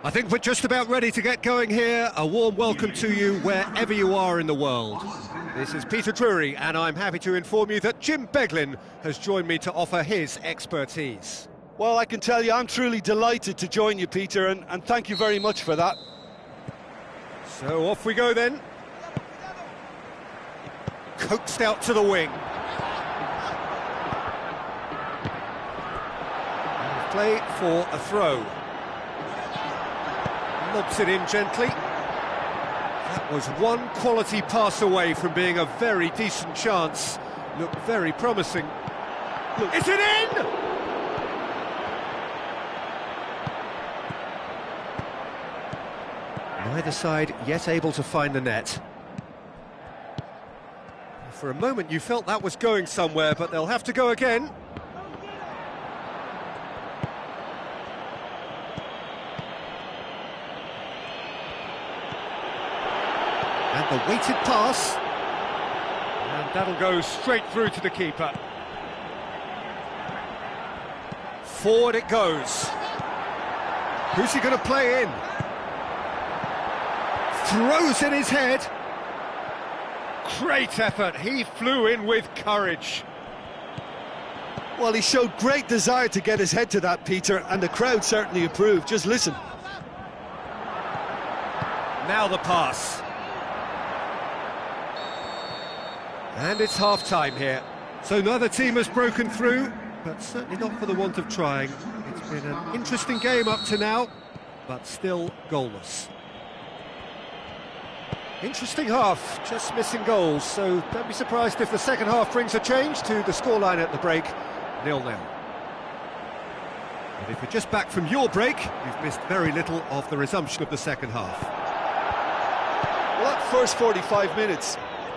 I think we're just about ready to get going here. A warm welcome to you wherever you are in the world. This is Peter Drury, and I'm happy to inform you that Jim Beglin has joined me to offer his expertise. Well, I can tell you I'm truly delighted to join you, Peter, and thank you very much for that. So off we go then. Coaxed out to the wing. And play for a throw. Lobs it in gently. That was one quality pass away from being a very decent chance. Looked very promising. Is it in? Neither side yet able to find the net. For a moment you felt that was going somewhere, but they'll have to go again. And the weighted pass. And that'll go straight through to the keeper. Forward it goes. Who's he going to play in? Throws in his head. Great effort. He flew in with courage. Well, he showed great desire to get his head to that, Peter, and the crowd certainly approved. Just listen. Now the pass. And it's half-time here. So neither team has broken through, but certainly not for the want of trying. It's been an interesting game up to now, but still goalless. Interesting half, just missing goals, so don't be surprised if the second half brings a change to the scoreline at the break, 0-0. But if you're just back from your break, you've missed very little of the resumption of the second half. Well, that first 45 minutes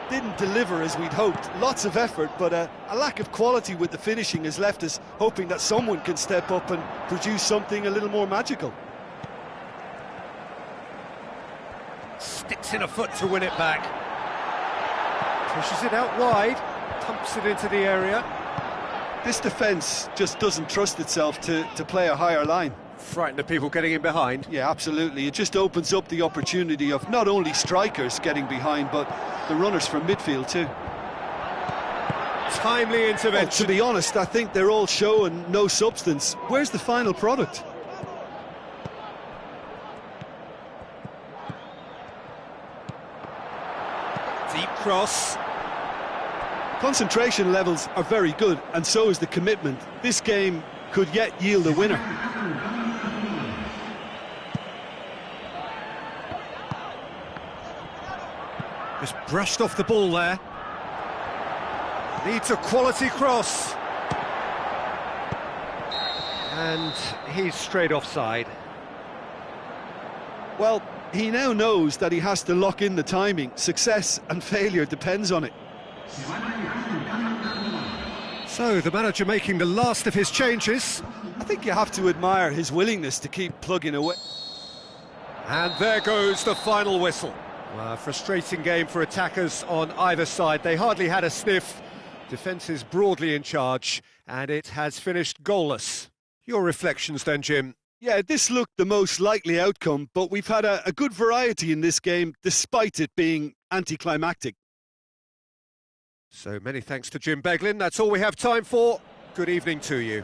didn't deliver as we'd hoped. Lots of effort, but a lack of quality with the finishing has left us hoping that someone can step up and produce something a little more magical. Sticks in a foot to win it back. Pushes it out wide, pumps it into the area. This defence just doesn't trust itself to play a higher line. Frightened of people getting in behind. Yeah, absolutely. It just opens up the opportunity of not only strikers getting behind, but the runners from midfield too. Timely intervention. To be honest, I think they're all show and no substance. Where's the final product? Deep cross. Concentration levels are very good, and so is the commitment. This game could yet yield a winner. Just brushed off the ball there. Needs a quality cross. And he's straight offside. Well, he now knows that he has to lock in the timing. Success and failure depends on it. So, the manager making the last of his changes. I think you have to admire his willingness to keep plugging away. And there goes the final whistle. A frustrating game for attackers on either side. They hardly had a sniff. Defence is broadly in charge, and it has finished goalless. Your reflections then, Jim? Yeah, this looked the most likely outcome, but we've had a good variety in this game, despite it being anticlimactic. So many thanks to Jim Beglin. That's all we have time for. Good evening to you.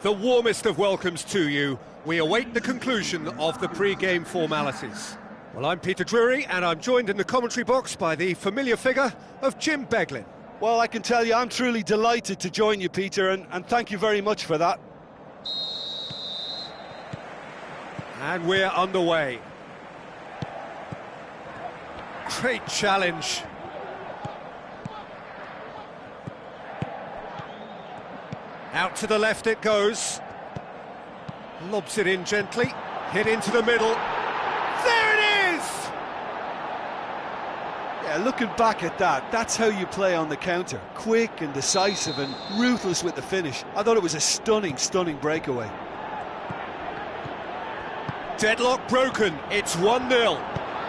The warmest of welcomes to you. We await the conclusion of the pre-game formalities. Well, I'm Peter Drury, and I'm joined in the commentary box by the familiar figure of Jim Beglin. Well, I can tell you I'm truly delighted to join you, Peter, and thank you very much for that. And we're underway. Great challenge. Out to the left it goes. Lobs it in gently. Hit into the middle. There it is! Yeah, looking back at that, that's how you play on the counter. Quick and decisive and ruthless with the finish. I thought it was a stunning, stunning breakaway. Deadlock broken. It's 1-0.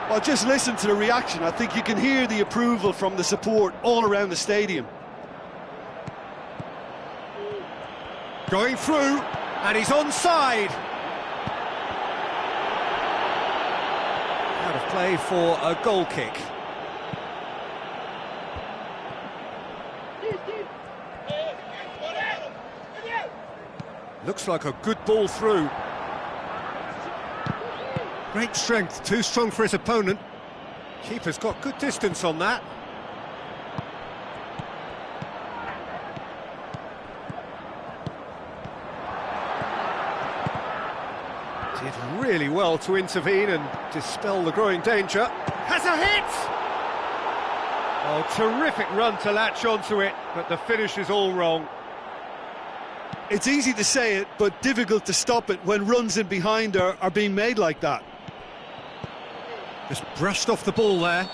Well, just listen to the reaction. I think you can hear the approval from the support all around the stadium. Going through, and he's onside. Out of play for a goal kick. Looks like a good ball through. Great strength, too strong for his opponent. Keeper's got good distance on that. Did really well to intervene and dispel the growing danger. Has a hit! Oh, terrific run to latch onto it, but the finish is all wrong. It's easy to say it, but difficult to stop it when runs in behind are being made like that. Just brushed off the ball there.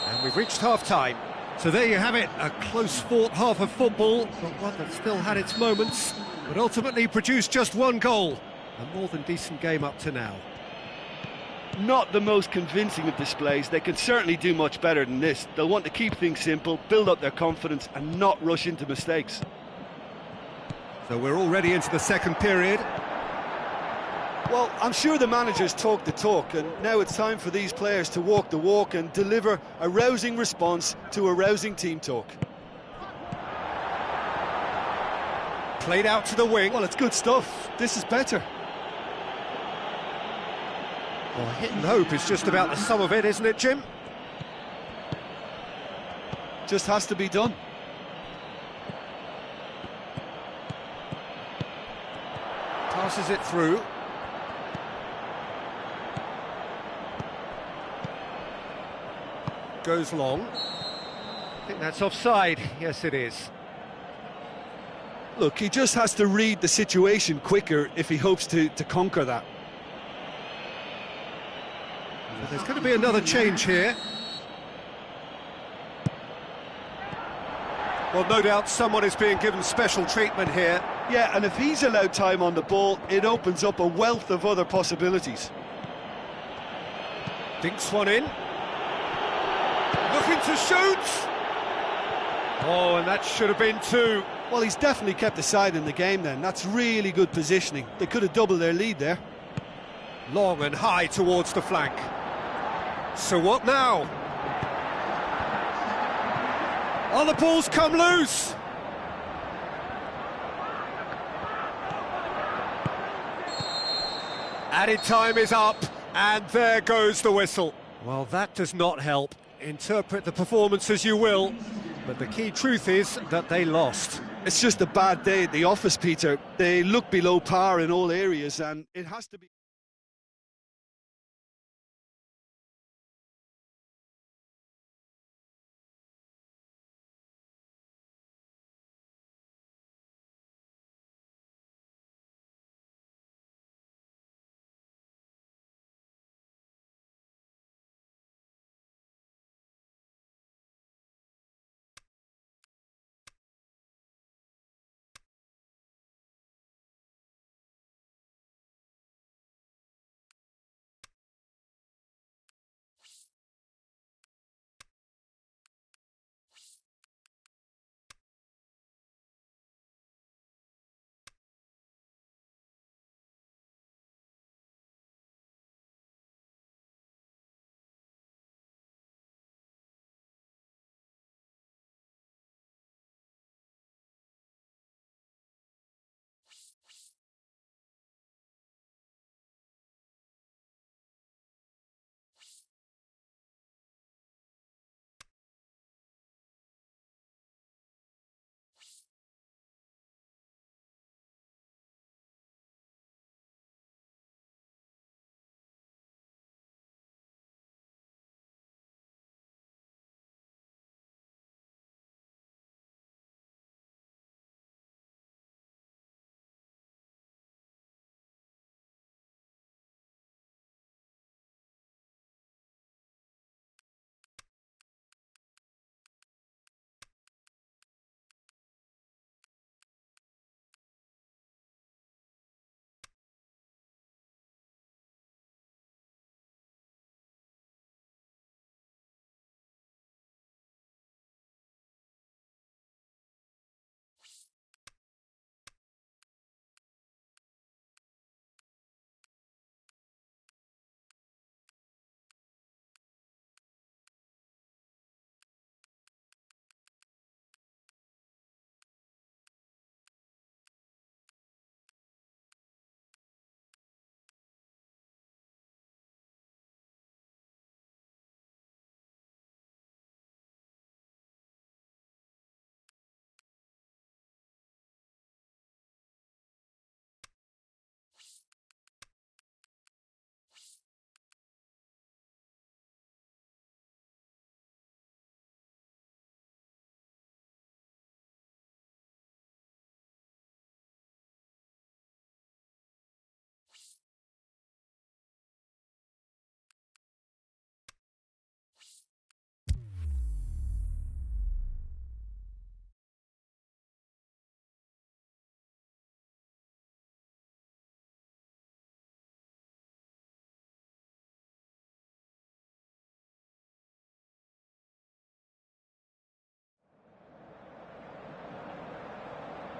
And we've reached half-time. So there you have it, a close-fought half of football, but one that still had its moments, but ultimately produced just one goal. A more than decent game up to now. Not the most convincing of displays. They can certainly do much better than this. They'll want to keep things simple, build up their confidence and not rush into mistakes. So we're already into the second period. Well, I'm sure the managers talk the talk, and now it's time for these players to walk the walk and deliver a rousing response to a rousing team talk. Played out to the wing. Well, it's good stuff. This is better. Well, hit and hope is just about the sum of it, isn't it, Jim? Just has to be done. Passes it through. Goes long. I think that's offside. Yes, it is. Look, he just has to read the situation quicker if he hopes to conquer that. So there's going to be another change here. Well, no doubt someone is being given special treatment here. Yeah, and if he's allowed time on the ball, it opens up a wealth of other possibilities. Dinks one in. Looking to shoot! Oh, and that should have been two. Well, he's definitely kept the side in the game then. That's really good positioning. They could have doubled their lead there. Long and high towards the flank. So what now? Oh, the ball's come loose! Added time is up, and there goes the whistle. Well, that does not help. Interpret the performance as you will, but the key truth is that they lost. It's just a bad day at the office, Peter. They look below par in all areas, and it has to be...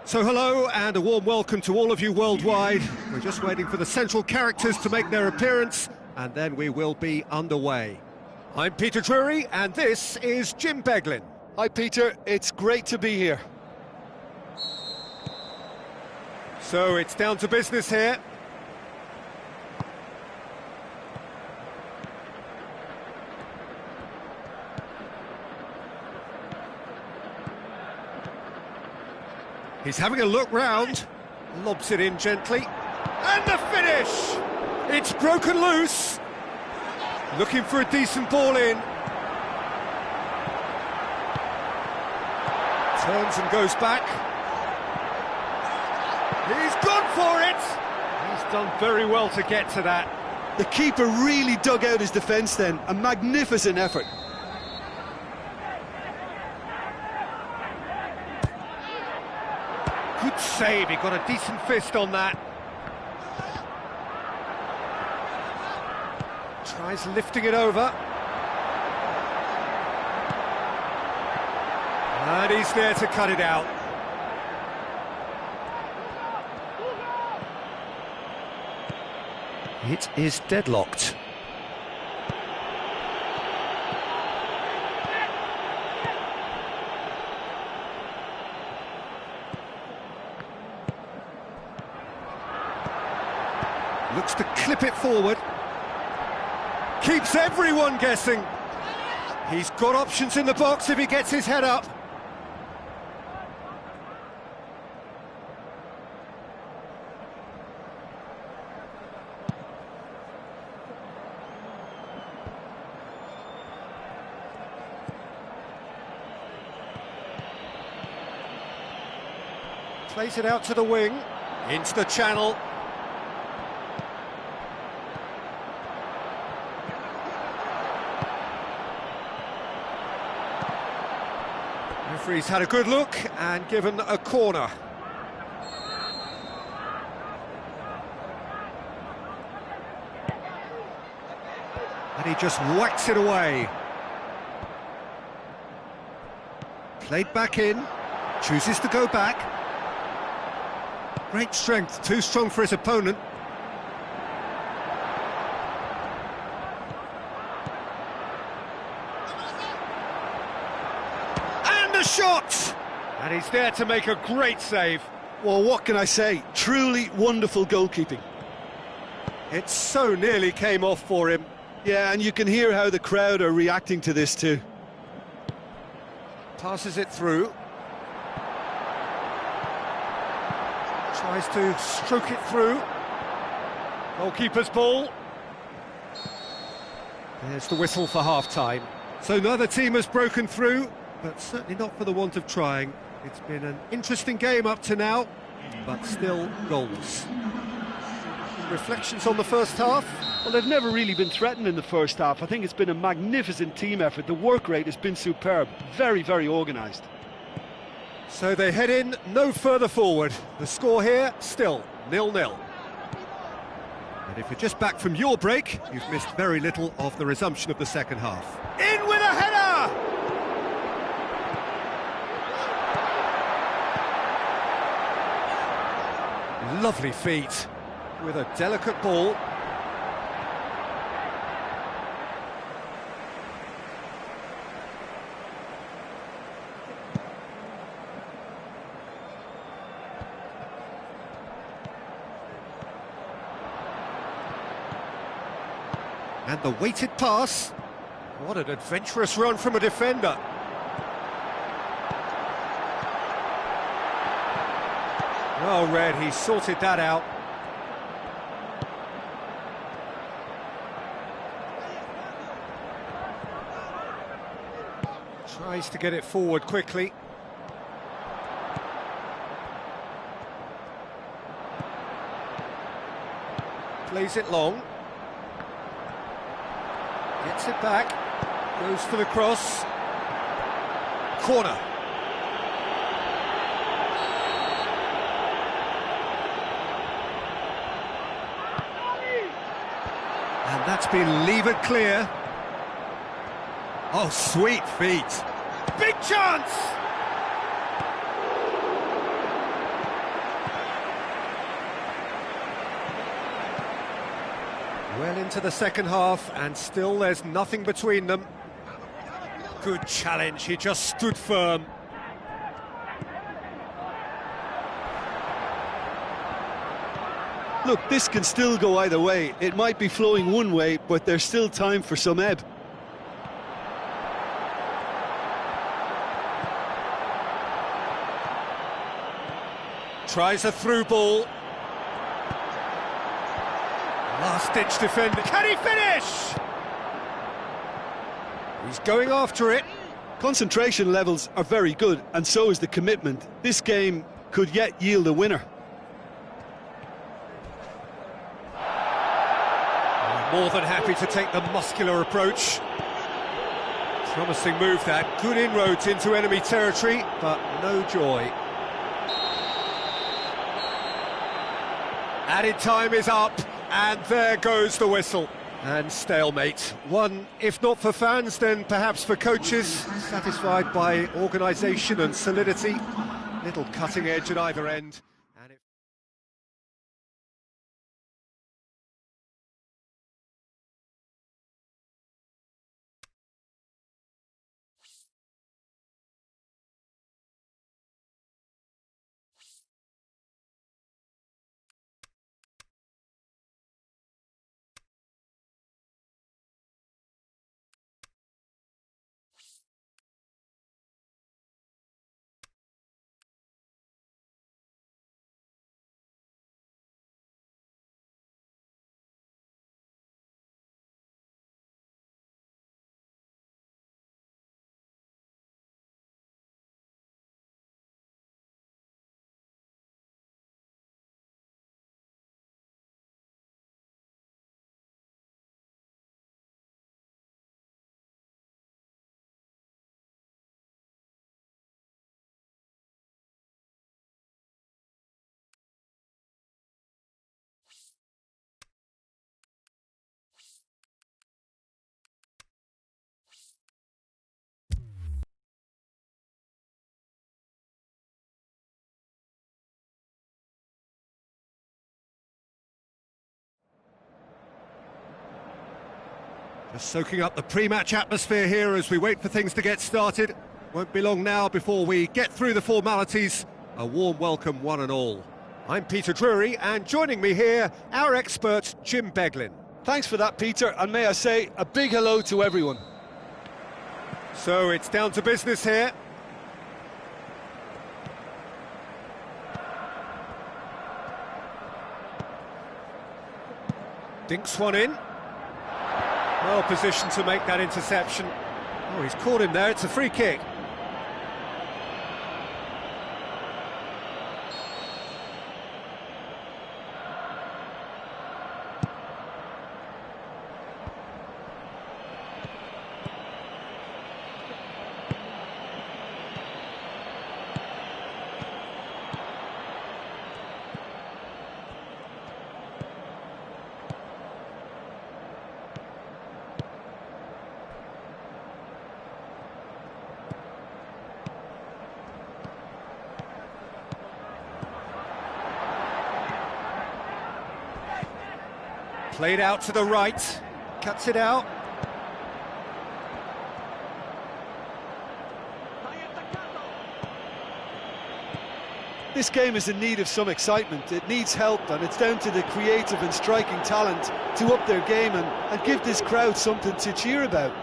So hello and a warm welcome to all of you worldwide. We're just waiting for the central characters to make their appearance and then we will be underway. I'm Peter Drury and this is Jim Beglin. Hi Peter, it's great to be here. So it's down to business here. He's having a look round, lobs it in gently, and the finish! It's broken loose, looking for a decent ball in. Turns and goes back. He's gone for it! He's done very well to get to that. The keeper really dug out his defence then, a magnificent effort. Good save, he got a decent fist on that. Tries lifting it over. And he's there to cut it out. It is deadlocked. Looks to clip it forward. Keeps everyone guessing. He's got options in the box if he gets his head up. Plays it out to the wing, into the channel. Referee's had a good look and given a corner. And he just whacks it away. Played back in, chooses to go back. Great strength, too strong for his opponent. And a shot! And he's there to make a great save. Well, what can I say? Truly wonderful goalkeeping. It so nearly came off for him. Yeah, and you can hear how the crowd are reacting to this too. Passes it through. Tries to stroke it through. Goalkeeper's ball. There's the whistle for half-time. So neither team has broken through, but certainly not for the want of trying. It's been an interesting game up to now, but still goals. Reflections on the first half? Well, they've never really been threatened in the first half. I think it's been a magnificent team effort. The work rate has been superb. Very, very organised. So they head in no further forward. The score here, still 0-0. And if you're just back from your break, you've missed very little of the resumption of the second half. In with a header! Lovely feet, with a delicate ball. And the weighted pass. What an adventurous run from a defender. Well read, he sorted that out. Tries to get it forward quickly. Plays it long. Gets it back, goes for the cross, corner. And that's been levered clear. Oh, sweet feet. Big chance! Well into the second half, and still there's nothing between them. Good challenge, he just stood firm. Look, this can still go either way. It might be flowing one way, but there's still time for some ebb. Tries a through ball. Last-ditch defender. Can he finish? He's going after it. Concentration levels are very good, and so is the commitment. This game could yet yield a winner. More than happy to take the muscular approach. Promising move that. Good inroads into enemy territory, but no joy. Added time is up, and there goes the whistle. And stalemate. One, if not for fans, then perhaps for coaches, satisfied by organisation and solidity. Little cutting edge at either end. Just soaking up the pre-match atmosphere here as we wait for things to get started. Won't be long now before we get through the formalities. A warm welcome, one and all. I'm Peter Drury, and joining me here, our expert, Jim Beglin. Thanks for that, Peter, and may I say, a big hello to everyone. So it's down to business here. Dinks one in. Well positioned to make that interception. Oh, he's caught him there, it's a free kick. Played out to the right, cuts it out. This game is in need of some excitement. It needs help, and it's down to the creative and striking talent to up their game and give this crowd something to cheer about.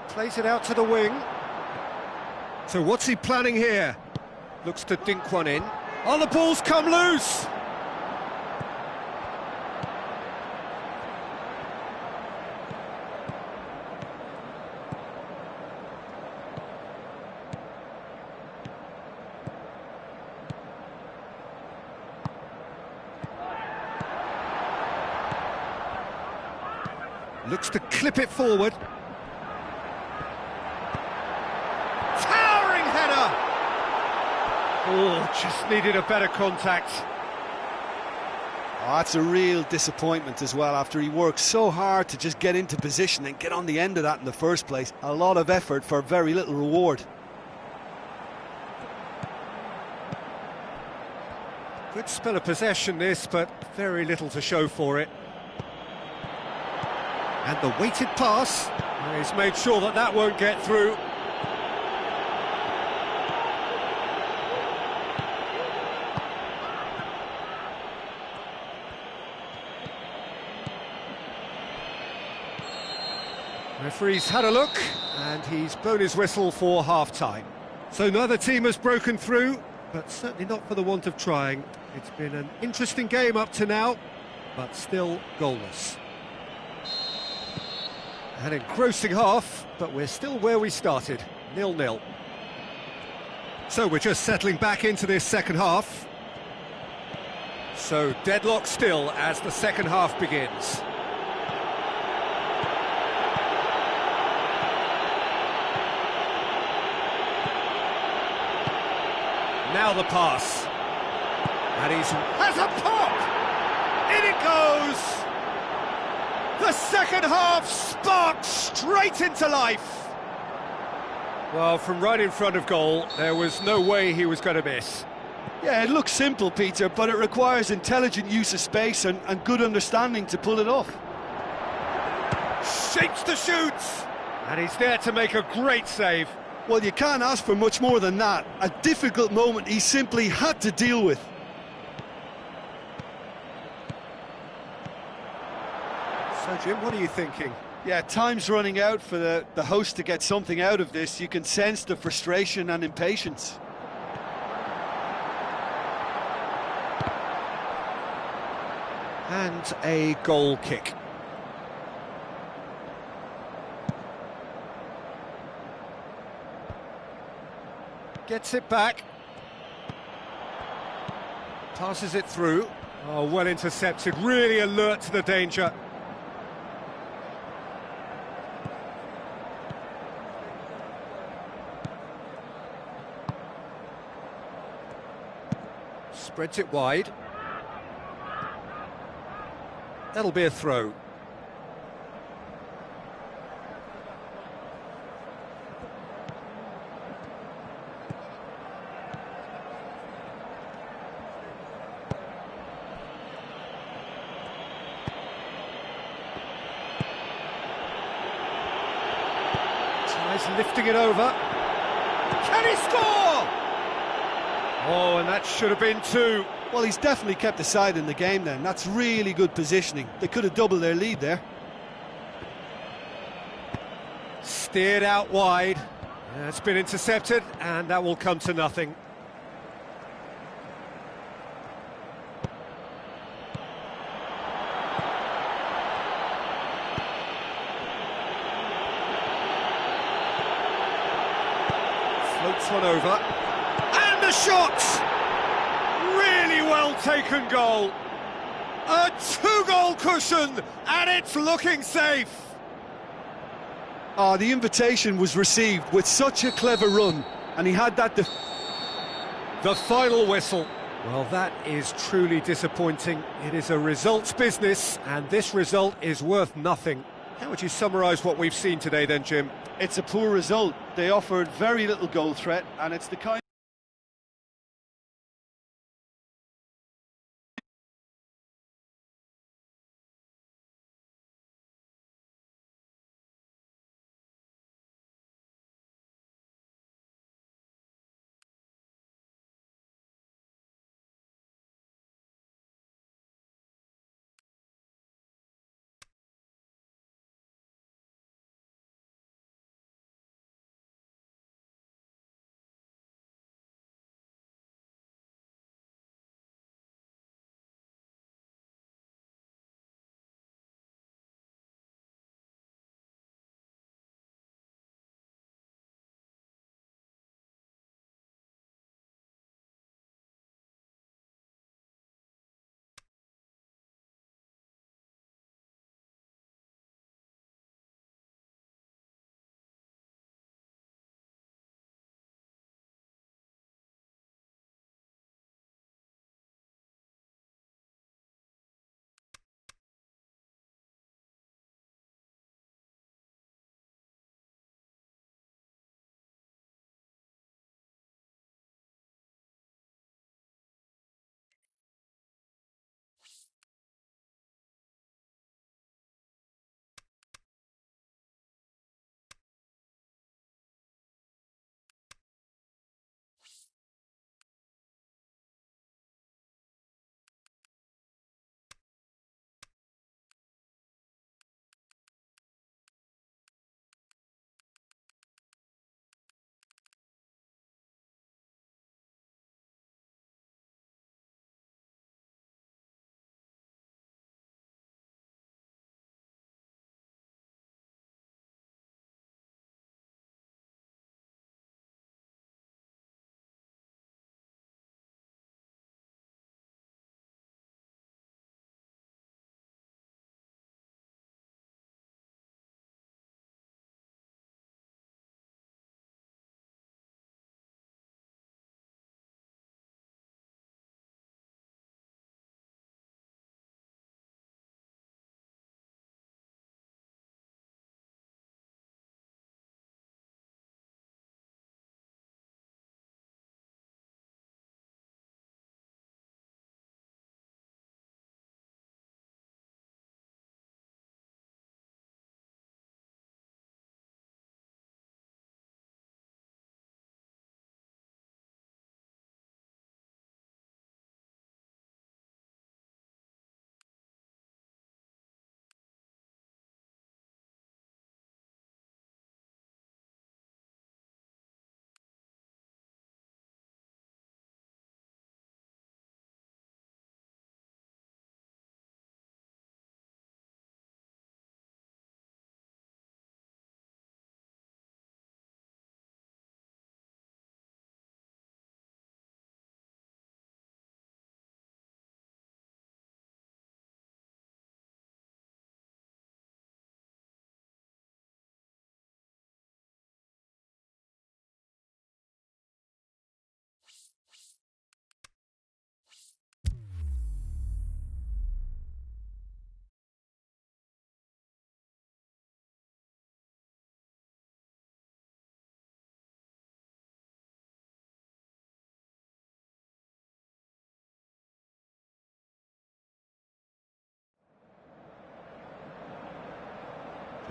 Plays it out to the wing. So what's he planning here? Looks to dink one in. Oh, the ball's come loose! Looks to clip it forward. Oh, just needed a better contact. Oh, that's a real disappointment as well, after he worked so hard to just get into position and get on the end of that in the first place. A lot of effort for very little reward. Good spell of possession this, but very little to show for it. And the weighted pass, he's made sure that that won't get through. Referee's had a look, and he's blown his whistle for half-time. So neither team has broken through, but certainly not for the want of trying. It's been an interesting game up to now, but still goalless. An engrossing half, but we're still where we started, 0-0. So we're just settling back into this second half. So deadlock still as the second half begins. Now the pass. And has a pop! In it goes! The second half sparked straight into life. Well, from right in front of goal, there was no way he was going to miss. Yeah, it looks simple, Peter, but it requires intelligent use of space and good understanding to pull it off. Shapes the shoot! And he's there to make a great save. Well, you can't ask for much more than that. A difficult moment he simply had to deal with. So, Jim, what are you thinking? Yeah, time's running out for the host to get something out of this. You can sense the frustration and impatience. And a goal kick. Gets it back. Passes it through. Oh, well intercepted, really alert to the danger. Spreads it wide. That'll be a throw. Tries lifting it over. Can he score? Oh, and that should have been two. Well, he's definitely kept the side in the game then. That's really good positioning. They could have doubled their lead there. Steered out wide. It's been intercepted, and that will come to nothing. Floats one over. And the shot! Really well taken goal. A two-goal cushion, and it's looking safe. Oh, the invitation was received with such a clever run, and he had that... The final whistle. Well, that is truly disappointing. It is a results business, and this result is worth nothing. How would you summarise what we've seen today then, Jim? It's a poor result. They offered very little goal threat, and it's the kind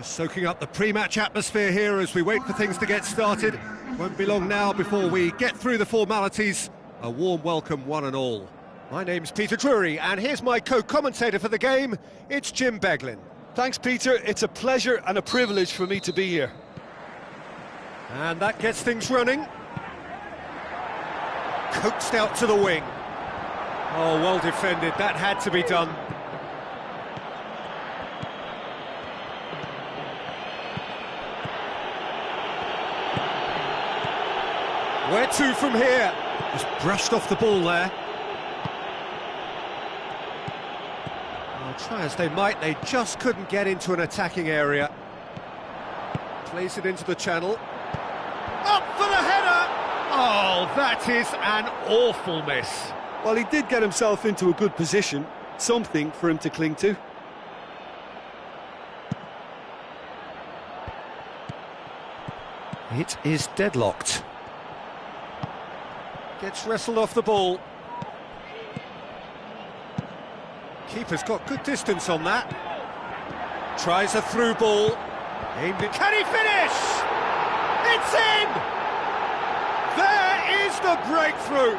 Just soaking up the pre-match atmosphere here as we wait for things to get started. Won't be long now before we get through the formalities. A warm welcome, one and all. My name's Peter Drury, and here's my co-commentator for the game. It's Jim Beglin. Thanks, Peter. It's a pleasure and a privilege for me to be here. And that gets things running. Coaxed out to the wing. Oh, well defended. That had to be done. Where to from here? Just brushed off the ball there. Well, try as they might, they just couldn't get into an attacking area. Plays it into the channel. Up for the header! Oh, that is an awful miss. Well, he did get himself into a good position. Something for him to cling to. It is deadlocked. Gets wrestled off the ball. Keeper's got good distance on that. Tries a through ball. Aimed it. Can he finish? It's in! There is the breakthrough.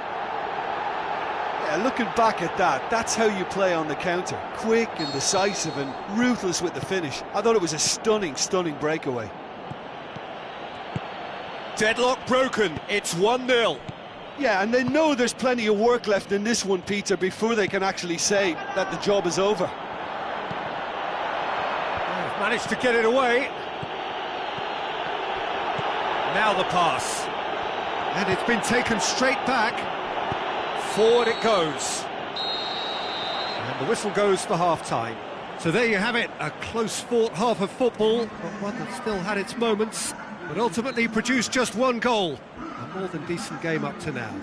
Yeah, looking back at that, that's how you play on the counter. Quick and decisive and ruthless with the finish. I thought it was a stunning, stunning breakaway. Deadlock broken. It's 1-0. Yeah, and they know there's plenty of work left in this one, Peter, before they can actually say that the job is over. They've managed to get it away. Now the pass. And it's been taken straight back. Forward it goes. And the whistle goes for half-time. So there you have it, a close-fought half of football, but one that still had its moments, but ultimately produced just one goal. A more than decent game up to now.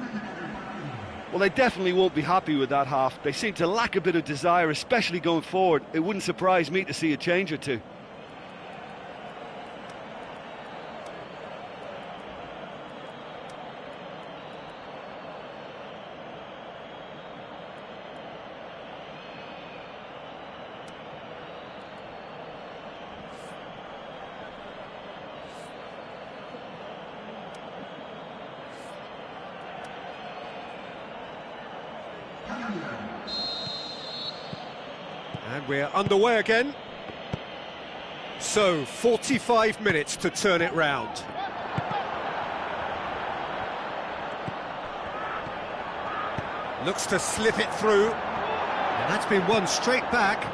Well, they definitely won't be happy with that half. They seem to lack a bit of desire, especially going forward. It wouldn't surprise me to see a change or two. And we're underway again. So, 45 minutes to turn it round. Looks to slip it through. And that's been won straight back.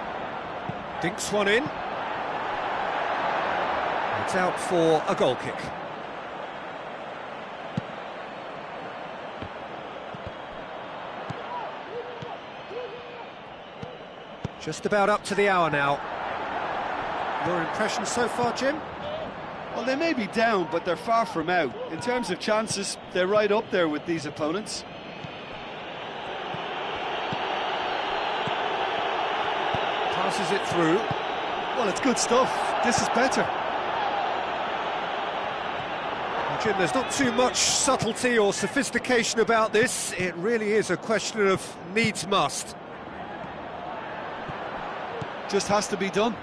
Dinks one in. It's out for a goal kick. Just about up to the hour now. Your impressions so far, Jim? Well, they may be down, but they're far from out. In terms of chances, they're right up there with these opponents. Passes it through. Well, it's good stuff. This is better. Well, Jim, there's not too much subtlety or sophistication about this. It really is a question of needs must. Just has to be done.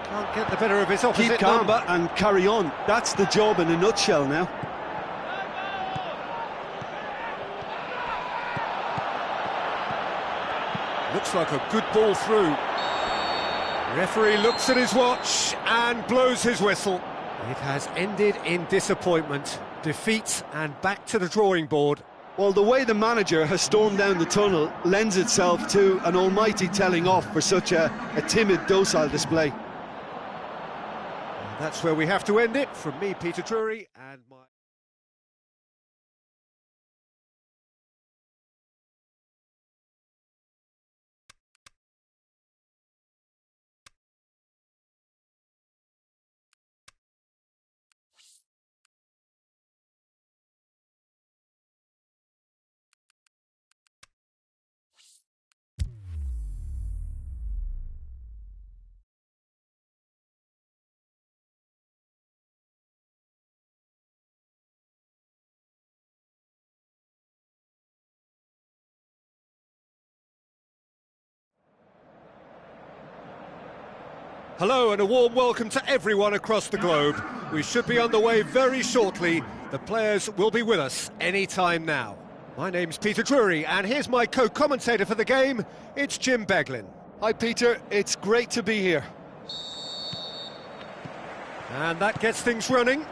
Can't get the better of his opposite Keep calm number. and carry on. That's the job in a nutshell now. Looks like a good ball through. Referee looks at his watch and blows his whistle. It has ended in disappointment, defeat, and back to the drawing board. Well, the way the manager has stormed down the tunnel lends itself to an almighty telling off for such a timid, docile display. And that's where we have to end it. From me, Peter Drury, and my... Hello and a warm welcome to everyone across the globe. We should be underway very shortly. The players will be with us any time now. My name's Peter Drury and here's my co-commentator for the game. It's Jim Beglin. Hi Peter, it's great to be here. And that gets things running.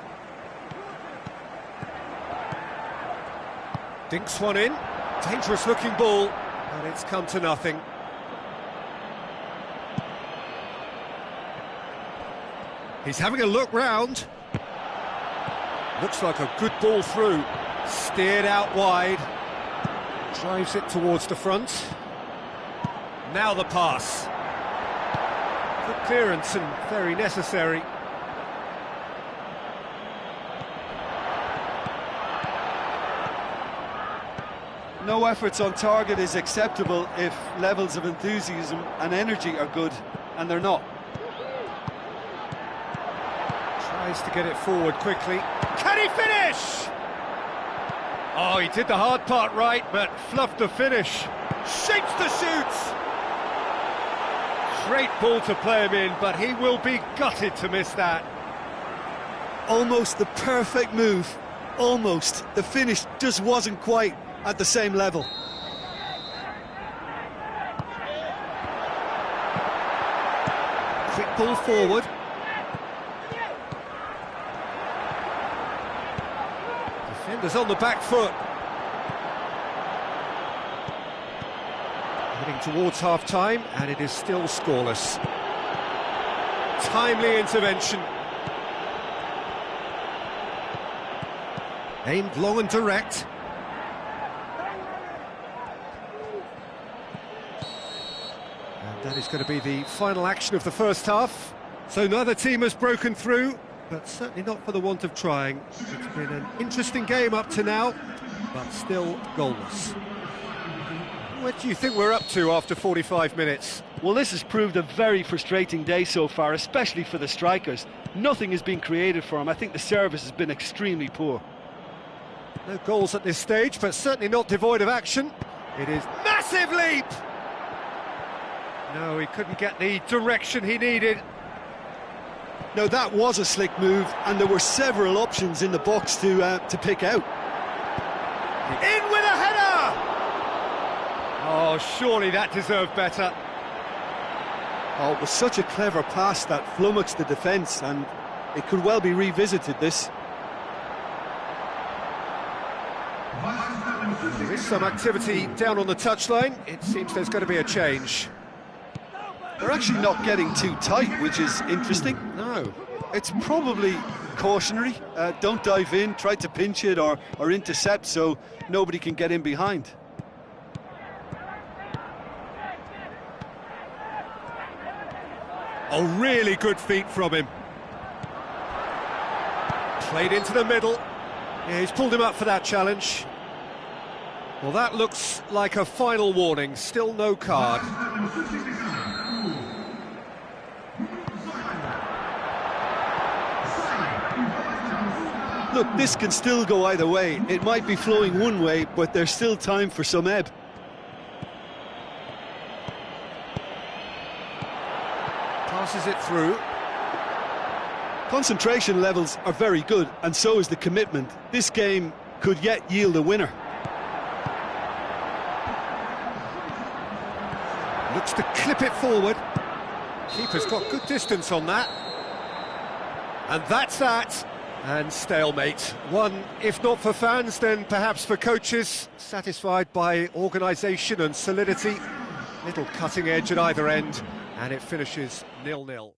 Dinks one in. Dangerous looking ball, and it's come to nothing. He's having a look round. Looks like a good ball through. Steered out wide. Drives it towards the front. Now the pass. Good clearance and very necessary. No efforts on target is acceptable if levels of enthusiasm and energy are good, and they're not. Tries to get it forward quickly. Can he finish? Oh, he did the hard part right, but fluffed the finish. Shapes the shoot! Great ball to play him in, but he will be gutted to miss that. Almost the perfect move. Almost. The finish just wasn't quite at the same level. Quick ball forward. Defenders on the back foot. Heading towards half-time, and it is still scoreless. Timely intervention. Aimed long and direct. And that is going to be the final action of the first half. So neither team has broken through, but certainly not for the want of trying. It's been an interesting game up to now, but still goalless. What do you think we're up to after 45 minutes? Well, this has proved a very frustrating day so far, especially for the strikers. Nothing has been created for them. I think the service has been extremely poor. No goals at this stage, but certainly not devoid of action. It is massive leap! No, he couldn't get the direction he needed. No, that was a slick move, and there were several options in the box to pick out. In with a header! Oh, surely that deserved better. Oh, it was such a clever pass that flummoxed the defence, and it could well be revisited, this. There is some activity down on the touchline. It seems there's going to be a change. They're actually not getting too tight, which is interesting. No. It's probably cautionary. Don't dive in, try to pinch it or intercept so nobody can get in behind. Oh, really good feet from him. Played into the middle. Yeah, he's pulled him up for that challenge. Well, that looks like a final warning. Still no card. Look, this can still go either way. It might be flowing one way, but there's still time for some ebb. Passes it through. Concentration levels are very good, and so is the commitment. This game could yet yield a winner. Looks to clip it forward. Keeper's got good distance on that. And that's that. And stalemate. One, if not for fans, then perhaps for coaches. Satisfied by organisation and solidity. Little cutting edge at either end. And it finishes 0-0.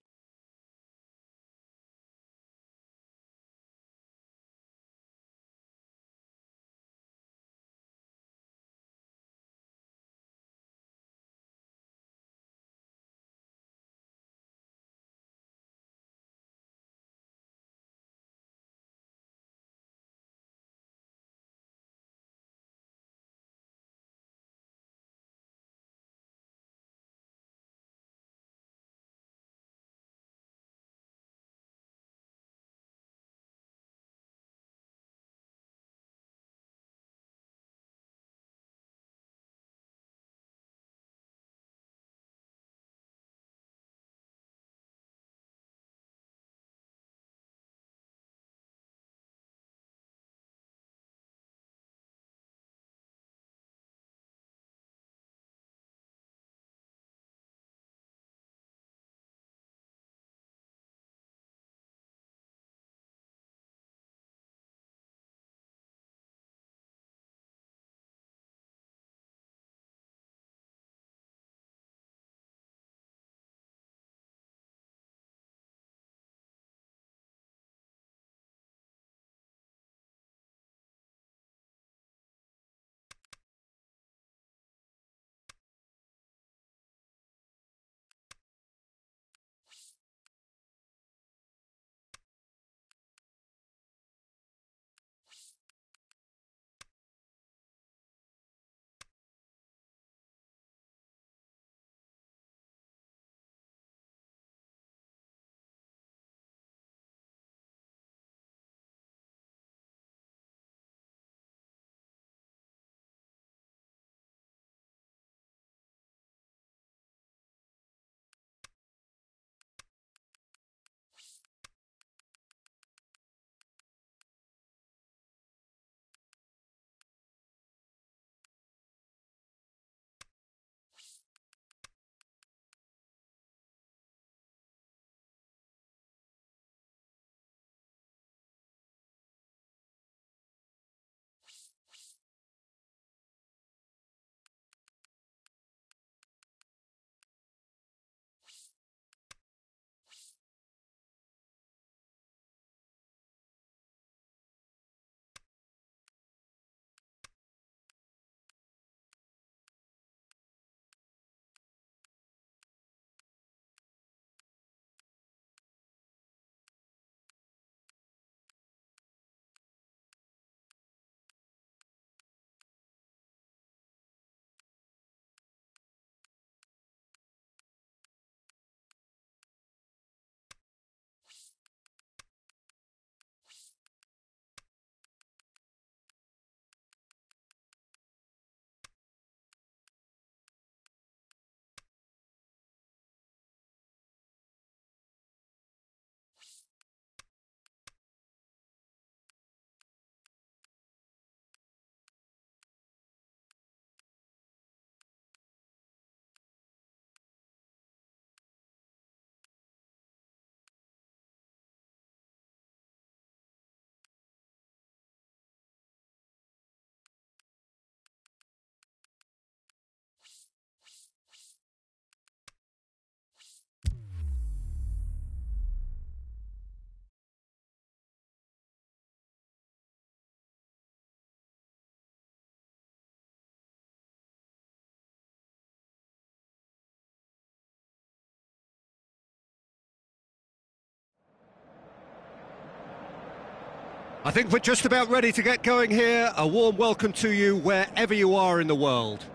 I think we're just about ready to get going here. A warm welcome to you wherever you are in the world.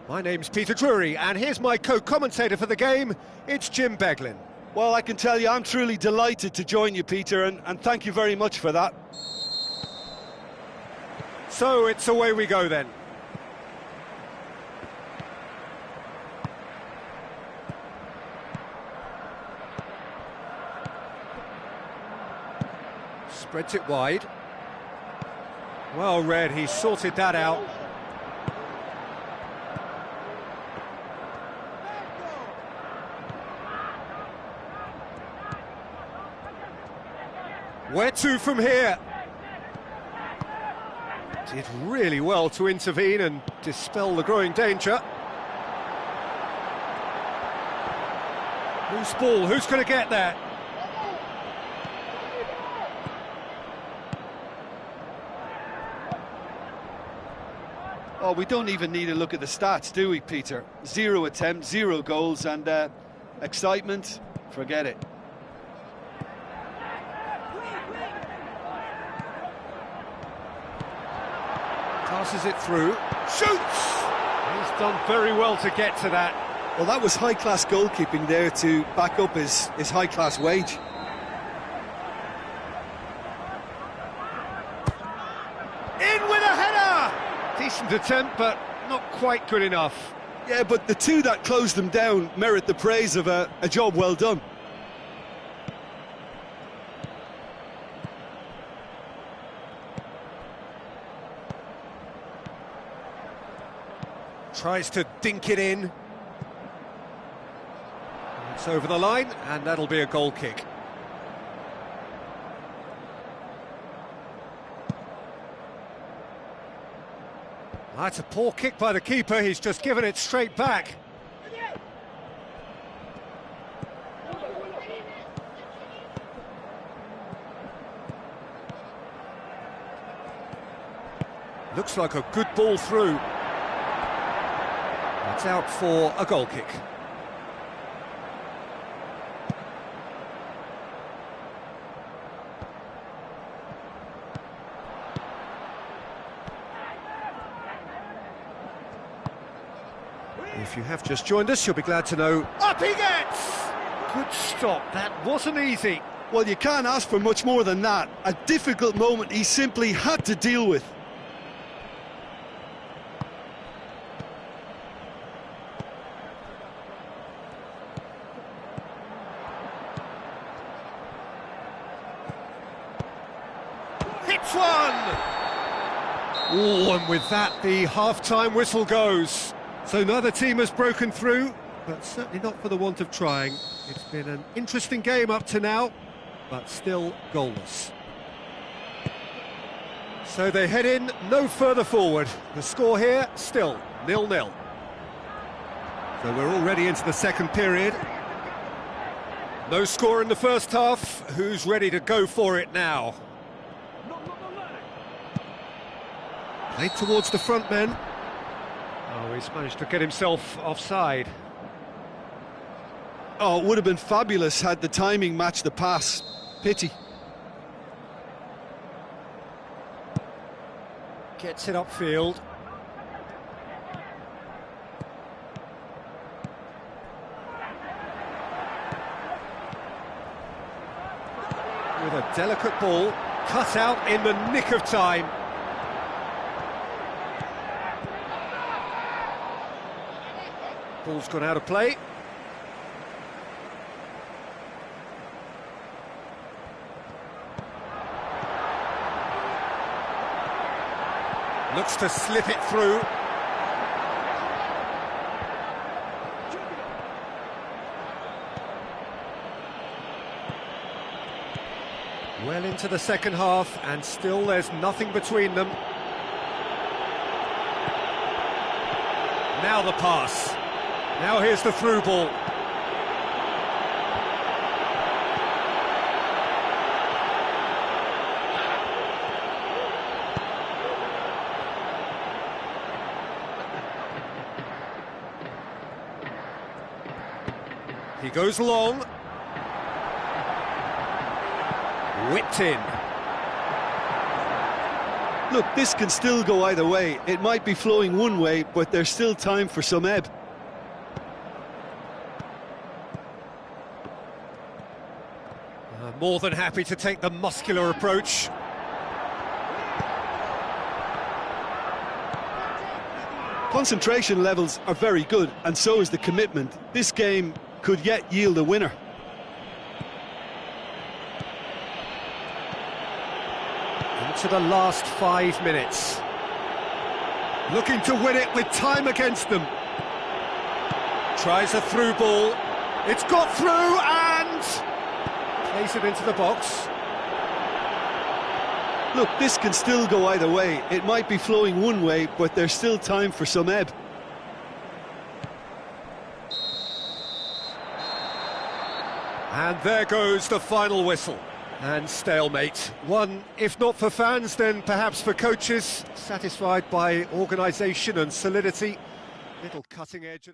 My name's Peter Drury, and here's my co-commentator for the game. It's Jim Beglin. Well, I can tell you I'm truly delighted to join you, Peter, and thank you very much for that. So it's away we go then. Spreads it wide. Well read, he sorted that out. Where to from here? Did really well to intervene and dispel the growing danger. Loose ball, who's going to get there? Oh, we don't even need to look at the stats, do we, Peter? 0 attempts, 0 goals, and excitement, forget it. Passes it through, shoots! He's done very well to get to that. Well, that was high-class goalkeeping there to back up his high-class wage. In with a header! Decent attempt, but not quite good enough. Yeah, but the two that closed them down merit the praise of a job well done. Tries to dink it in. It's over the line, and that'll be a goal kick. That's a poor kick by the keeper, he's just given it straight back. Looks like a good ball through. It's out for a goal kick. If you have just joined us, you'll be glad to know... Up he gets! Good stop, that wasn't easy. Well, you can't ask for much more than that. A difficult moment he simply had to deal with. Hits one! Oh, and with that, the half-time whistle goes. So neither team has broken through, but certainly not for the want of trying. It's been an interesting game up to now, but still goalless. So they head in no further forward. The score here, still 0-0. So we're already into the second period. No score in the first half. Who's ready to go for it now? Played towards the front men. Oh, he's managed to get himself offside. Oh, it would have been fabulous had the timing matched the pass. Pity. Gets it upfield. With a delicate ball, cut out in the nick of time. Ball's gone out of play. Looks to slip it through. Well into the second half, and still there's nothing between them. Now the pass. Now here's the through ball. He goes long. Whipped in. Look, this can still go either way. It might be flowing one way, but there's still time for some ebb. More than happy to take the muscular approach. Concentration levels are very good, and so is the commitment. This game could yet yield a winner. Into the last 5 minutes. Looking to win it with time against them. Tries a through ball. It's got through and plays it into the box. Look, this can still go either way. It might be flowing one way, but there's still time for some ebb. And there goes the final whistle. And stalemate. One, if not for fans, then perhaps for coaches, satisfied by organisation and solidity. Little cutting edge.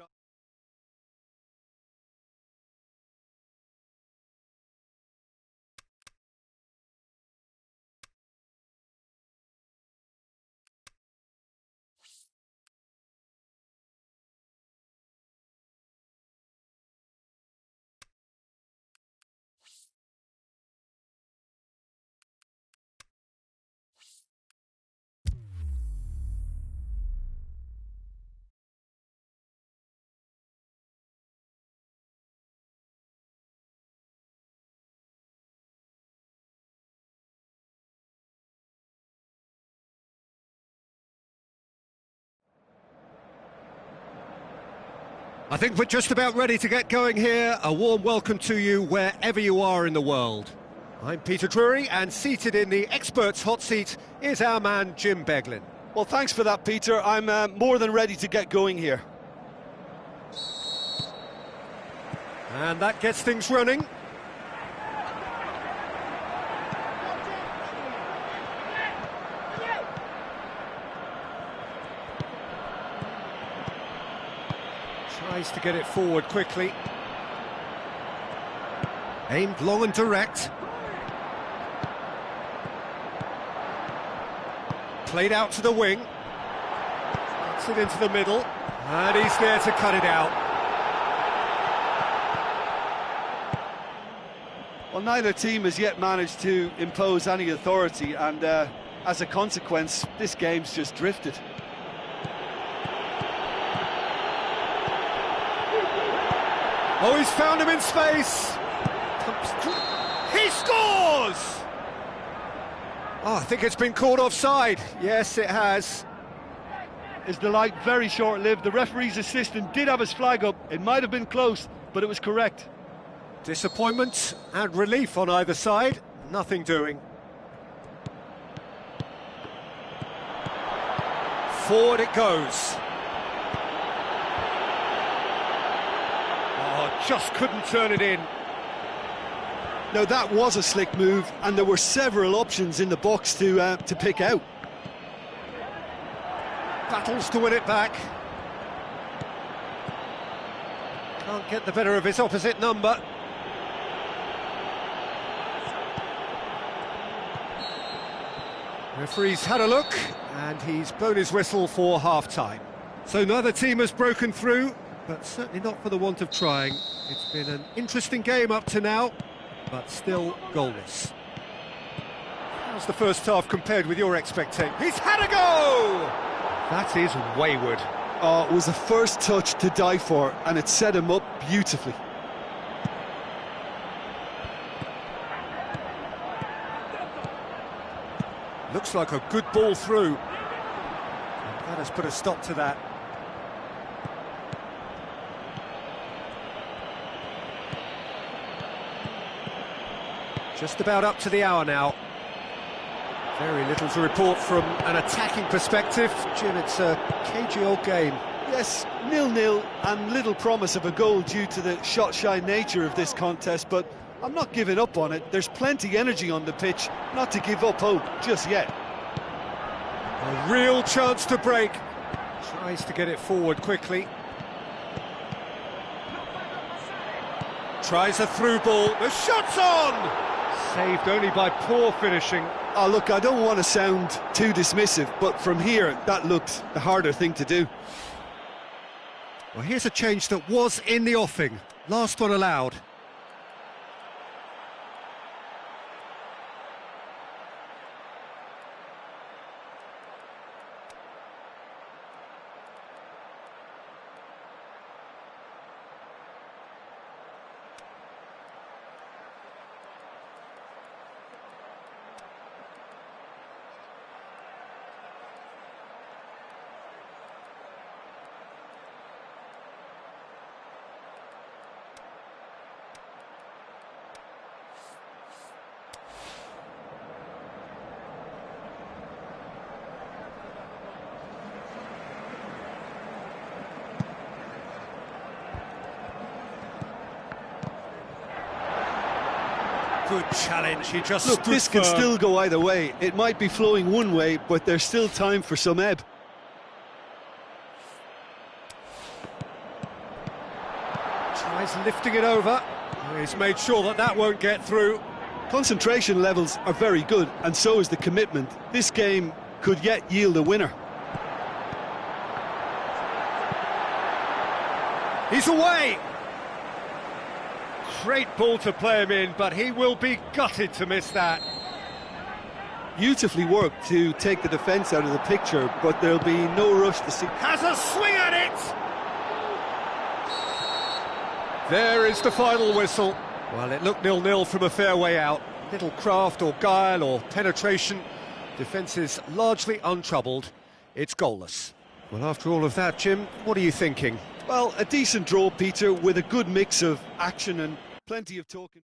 I think we're just about ready to get going here. A warm welcome to you wherever you are in the world. I'm Peter Drury, and seated in the experts' hot seat is our man Jim Beglin. Well, thanks for that, Peter. I'm more than ready to get going here. And that gets things running. Tries to get it forward quickly. Aimed long and direct. Played out to the wing. Gets it into the middle. And he's there to cut it out. Well, neither team has yet managed to impose any authority, and as a consequence, this game's just drifted. Oh, he's found him in space. He scores! Oh, I think it's been called offside. Yes, it has. His delight very short-lived. The referee's assistant did have his flag up. It might have been close, but it was correct. Disappointment and relief on either side. Nothing doing. Forward it goes. Just couldn't turn it in. Now that was a slick move, and there were several options in the box to pick out. Battles to win it back. Can't get the better of his opposite number. Referee's had a look, and he's blown his whistle for half-time. So neither team has broken through, but certainly not for the want of trying. It's been an interesting game up to now, but still goalless. How's the first half compared with your expectations? He's had a go! That is wayward. Oh, it was a first touch to die for, and it set him up beautifully. Looks like a good ball through. And that has put a stop to that. Just about up to the hour now. Very little to report from an attacking perspective. Jim, it's a cagey old game. Yes, 0-0 and little promise of a goal due to the shot-shy nature of this contest, but I'm not giving up on it. There's plenty energy on the pitch, not to give up hope just yet. A real chance to break. Tries to get it forward quickly. Tries a through ball. The shot's on! Saved only by poor finishing. Oh, look, I don't want to sound too dismissive, but from here, that looked the harder thing to do. Well, here's a change that was in the offing. Last one allowed. Good challenge, he just Look, stood this can firm. still go either way. It might be flowing one way, but there's still time for some ebb. Tries lifting it over. He's made sure that that won't get through. Concentration levels are very good, and so is the commitment. This game could yet yield a winner. He's away! Great ball to play him in, but he will be gutted to miss that. Beautifully worked to take the defence out of the picture, but there'll be no rush to see. Has a swing at it! There is the final whistle. Well, it looked 0-0 from a fair way out. Little craft or guile or penetration. Defence is largely untroubled. It's goalless. Well, after all of that, Jim, what are you thinking? Well, a decent draw, Peter, with a good mix of action and plenty of talking.